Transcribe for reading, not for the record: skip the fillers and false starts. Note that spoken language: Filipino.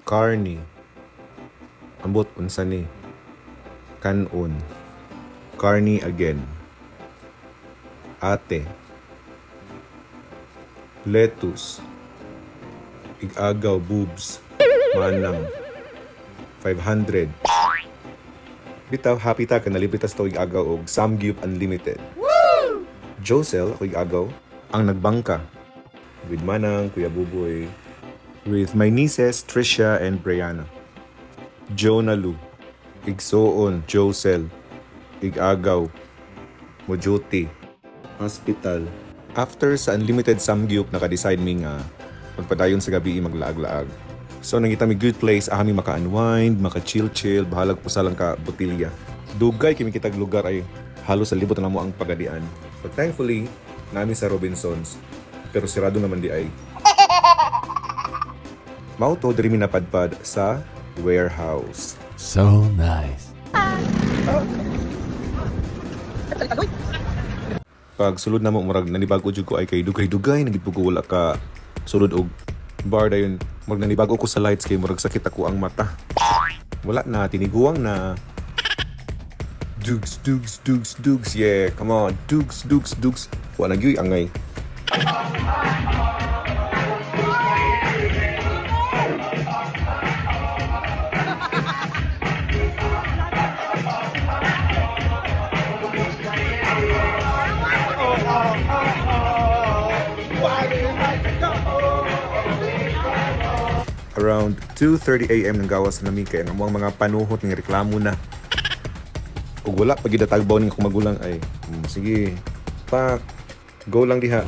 Carney. Ambot unsa ni? Kanon. Carney again. Ate. Lettuce. Igagaw boobs. Manang. 500. Bitaw, happy ta ka nalibritas to igagaw og Samgyup Unlimited. Woo! Josel, ako igagaw, ang nagbangka. With Manang, Kuya Buboy. With my nieces, Trisha and Brianna. Jonah Lu. Igsoon, Josel. Igagaw. Mojuti. Hospital. After sa Unlimited Samgyup, naka-decide mi nga magpadayon sa gabi maglaag-laag. So nangita mi good place, ahami maka-unwind, maka-chill-chill, bahalag po sa lang ka botilya. Dugay kimi kitag lugar ay halos sa libot na mo ang pagadian. But thankfully, namin sa Robinsons, pero sirado naman di ay. Mauto diri mi napadpad sa warehouse. So nice. Pag sulod na mo murag nanibago jud ko ay kay dugay-dugay nagipug wala ka sulod og bar dayon murag nanibago ko sa lights kay murag sakit ako ang mata. Wala na tiniguang na. Dugs, yeah, come on, dugs. Wala gyud angay. Around 2:30 AM nang gawas na mi kay ang mga panuhot ng reklamo na. Ug wala pag gidatagbaw ning akong magulang ay sige. Pa go lang diha.